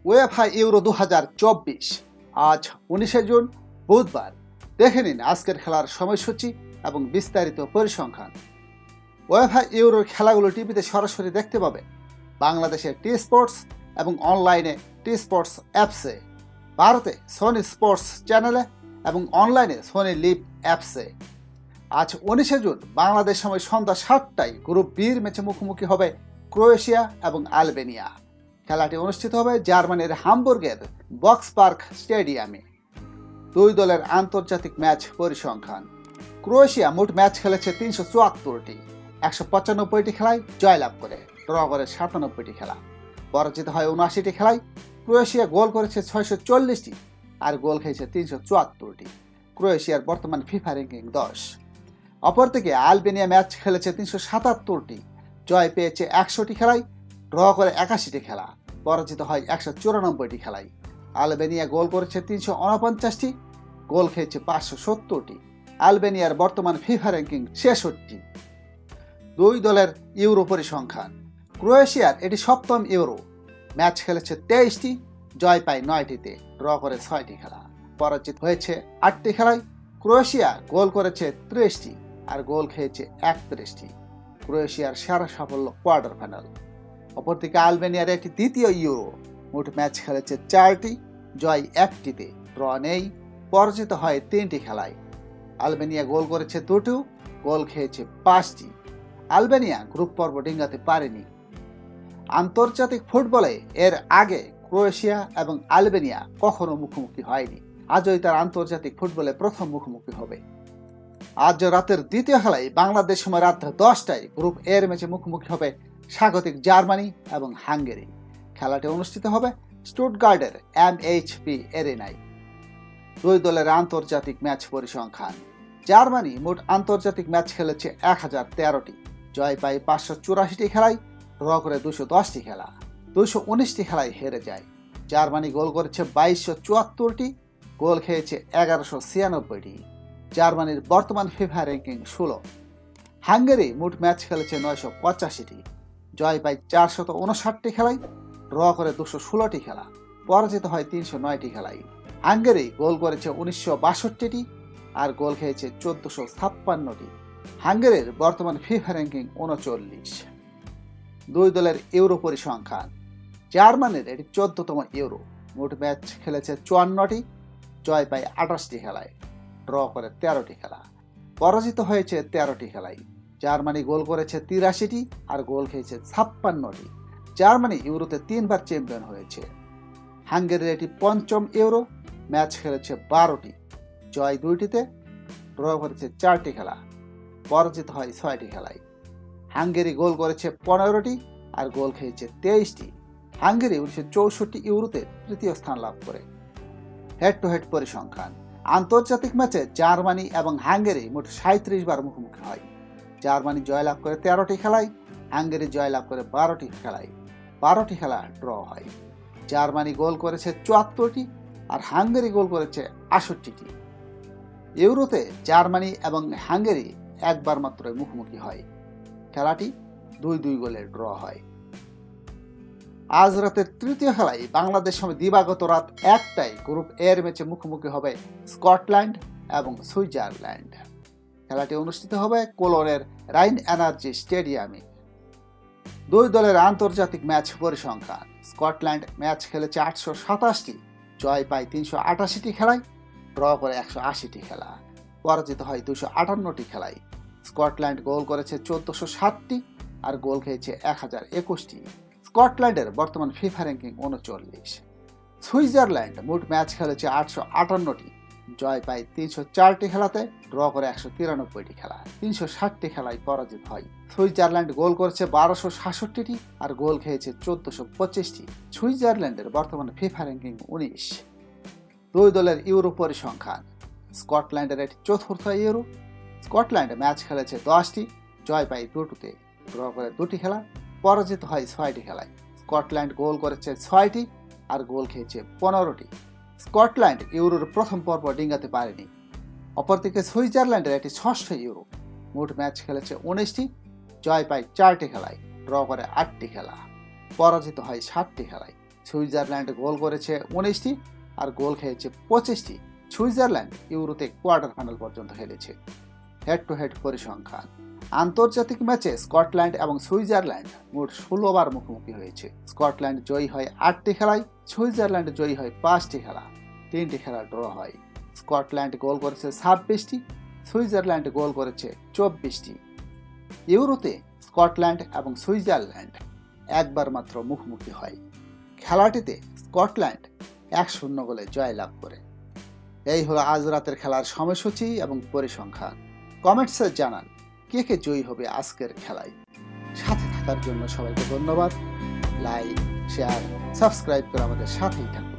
UEFA euro 2024 আজ 19শে June বুধবার। দেখে নিন আজকের খেলার সময়সূচি এবং বিস্তারিত পরিসংখ্যান। উয়েফা ইউরোর খেলাগুলো টিভিতে সরাসরি দেখতে পাবেন বাংলাদেশের টি স্পোর্টস এবং অনলাইনে টি স্পোর্টস অ্যাপসে, ভারতে সোনি স্পোর্টস চ্যানেলে এবং অনলাইনে সোনি লিভ অ্যাপসে। আজ 19শে জুন বাংলাদেশ সময় সন্ধ্যা 7টায় গ্রুপ বির ম্যাচে মুখোমুখি হবে ক্রোয়েশিয়া এবং আলবেনিয়া। খেলাটি অনুষ্ঠিত হবে জার্মানির হামবুর্গের বক্স পার্ক স্টেডিয়ামে। দুই দলের আন্তর্জাতিক ম্যাচ পরিসংখ্যান। ক্রোয়েশিয়া মোট ম্যাচ খেলেছে 374টি, 195টি খেলায় জয়লাভ করে, ড্র করে 97টি খেলা, পরাজিত হয় 79টি খেলায়। ক্রোয়েশিয়া গোল করেছে 640টি আর গোল খেয়েছে 374টি। ক্রোয়েশিয়ার বর্তমান ফিফা র্যাঙ্কিং 10। অপরদিকে আলবেনিয়া ম্যাচ খেলেছে 377টি, জয় পেয়েছে 100টি খেলায়, ড্র করে 81টি খেলা, পরাজিত হয় 194টি খেলায়। আলবেনিয়া গোল করেছে 349টি, গোল খেয়েছে 570টি। আলবেনিয়ার বর্তমান ফিফা র্যাঙ্কিং 66। দুই দলের ইউরো পরিসংখ্যান। ক্রোয়েশিয়ার এটি 7ম ইউরো, ম্যাচ খেলেছে 23টি, জয় পায় 9টিতে, ড্র করে 6টি খেলা, পরাজিত হয়েছে 8টি খেলায়। ক্রোয়েশিয়া গোল করেছে 30টি আর গোল খেয়েছে 31টি। ক্রোয়েশিয়ার সেরা সাফল্য কোয়ার্টার ফাইনাল। অপরদিকে আলবেনিয়ার একটি দ্বিতীয় ইউরো, মোট ম্যাচ খেলেছে 4টি, জয় 1টিতে, ড্র নেই, পরাজিত হয় 3টি খেলায়। আলবেনিয়া গোল করেছে 2টি, গোল খেয়েছে 5টি। আলবেনিয়া গ্রুপ পর্ব ডিঙ্গাতে পারেনি। আন্তর্জাতিক ফুটবলে এর আগে ক্রোয়েশিয়া এবং আলবেনিয়া কখনো মুখোমুখি হয়নি। আজই তার আন্তর্জাতিক ফুটবলে প্রথম মুখোমুখি হবে। আজ রাতের দ্বিতীয় খেলায় বাংলাদেশ সময় রাত 10টায় গ্রুপ এর ম্যাচে মুখোমুখি হবে স্বাগতিক জার্মানি এবং হাঙ্গেরি। খেলাটি অনুষ্ঠিত হবে স্টুটগার্টের MHP এরিনায়। দুই দলের আন্তর্জাতিক ম্যাচ পরিসংখ্যান। জার্মানি মোট আন্তর্জাতিক ম্যাচ খেলেছে 1013টি, জয় পায় 584টি খেলায়, ড্র করে 210টি খেলা, 219টি খেলায় হেরে যায়। জার্মানি গোল করেছে 2274টি, গোল খেয়েছে 1196টি। জার্মানির বর্তমান ফিফা র্যাঙ্কিং 16। হাঙ্গেরি মোট ম্যাচ খেলেছে 985টি, জয় পায় 459টি খেলায়, ড্র করে 216টি খেলা, পরাজিত হয় 309টি খেলায়। হাঙ্গেরি গোল করেছে 1962টি আর গোল খেয়েছে 1456টি। হাঙ্গেরির বর্তমান ফিফা র্যাঙ্কিং 39। দুই দলের ইউরো পরিসংখ্যান। জার্মানির এটি 14তম ইউরো, মোট ম্যাচ খেলেছে 54টি, জয় পায় 28টি খেলায়, ড্র করে 13টি খেলা, পরাজিত হয়েছে 13টি খেলায়। জার্মানি গোল করেছে 83টি আর গোল খেয়েছে 56টি। জার্মানি ইউরোতে 3বার চ্যাম্পিয়ন হয়েছে। হাঙ্গেরির এটি 5ম ইউরো, ম্যাচ খেলেছে 12টি, জয় 2টিতে, ড্র করেছে 4টি খেলা, পরাজিত হয় 6টি খেলায়। হাঙ্গেরি গোল করেছে 15টি আর গোল খেয়েছে 23টি। হাঙ্গেরি 1964 ইউরোতে তৃতীয় স্থান লাভ করে। হেড টু হেড পরিসংখ্যান। আন্তর্জাতিক ম্যাচে জার্মানি এবং হাঙ্গেরি মোট 37 বার মুখোমুখি হয়। জার্মানি জয়লাভ করে 13টি খেলায়, হাঙ্গেরি জয়লাভ করে 12টি খেলায়, 12টি খেলা ড্র হয়। জার্মানি গোল করেছে 74টি আর হাঙ্গেরি গোল করেছে 68টি। ইউরোতে জার্মানি এবং হাঙ্গেরি একবার মাত্র মুখোমুখি হয়। খেলাটি 2-2 গোলে ড্র হয়। আজ রাতের তৃতীয় খেলায় বাংলাদেশ সময় দিবাগত রাত 1টায় গ্রুপ এর ম্যাচে মুখোমুখি হবে স্কটল্যান্ড এবং সুইজারল্যান্ড। খেলাটি অনুষ্ঠিত হবে কোলনের রাইন এনার্জি স্টেডিয়ামে। দুই দলের আন্তর্জাতিক ম্যাচ পরিসংখ্যান। স্কটল্যান্ড ম্যাচ খেলেছে 827টি, জয় পায় 388টি খেলায়, ড্র করে 180টি খেলা, পরাজিত হয় 258টি খেলায়। স্কটল্যান্ড গোল করেছে 1407টি আর গোল খেয়েছে 1021টি। স্কটল্যান্ডের বর্তমান ফিফা র্যাঙ্কিং 39। সুইজারল্যান্ড মোট ম্যাচ খেলেছে 858টি, জয় পায় 304টি খেলাতে, ড্র করে 193টি খেলা, 360টি খেলায় পরাজিত হয়। সুইজারল্যান্ড গোল করেছে 1266টি আর গোল খেয়েছে 1425টি। সুইজারল্যান্ডের বর্তমান ফিফা র্যাঙ্কিং 19। দুই দলের ইউরো পরিসংখ্যান। স্কটল্যান্ডের এটি 4র্থ ইউরো, স্কটল্যান্ড ম্যাচ খেলেছে 10টি, জয় পায় 2টিতে, ড্র করে 2টি খেলা, পরাজিত হয় 6টি খেলায়। স্কটল্যান্ড গোল করেছে 6টি আর গোল খেয়েছে 15টি। স্কটল্যান্ড ইউরোর প্রথম পর্ব ডিঙ্গাতে পারেনি। অপরদিকে সুইজারল্যান্ডের এটি 6ষ্ঠ ইউরো, মোট ম্যাচ খেলেছে 19টি, জয় পায় 4টি খেলায়, ড্র করে 8টি খেলা, পরাজিত হয় 7টি খেলায়। সুইজারল্যান্ড গোল করেছে 19টি আর গোল খেয়েছে 25টি। সুইজারল্যান্ড ইউরোতে কোয়ার্টার ফাইনাল পর্যন্ত খেলেছে। হেড টু হেড পরিসংখ্যান, আন্তর্জাতিক ম্যাচে স্কটল্যান্ড এবং সুইজারল্যান্ড মোট 16 বার মুখোমুখি হয়েছে। স্কটল্যান্ড জয়ী হয় 8টি খেলায়, সুইজারল্যান্ড জয়ী হয় 5টি খেলা, 3টি খেলা ড্র হয়। স্কটল্যান্ড গোল করেছে 26টি, সুইজারল্যান্ড গোল করেছে 24টি। ইউরোতে স্কটল্যান্ড এবং সুইজারল্যান্ড একবার মাত্র মুখোমুখি হয়। খেলাটিতে স্কটল্যান্ড 1-0 গোলে জয়লাভ করে। এই হলো আজ রাতের খেলার সময়সূচি এবং পরিসংখ্যান। কমেন্টসে জানান কে কে জয়ী হবে আজকের খেলায়। সাথে থাকার জন্য সবাইকে ধন্যবাদ। লাইক, শেয়ার, সাবস্ক্রাইব করে আমাদের সাথেই থাকুন।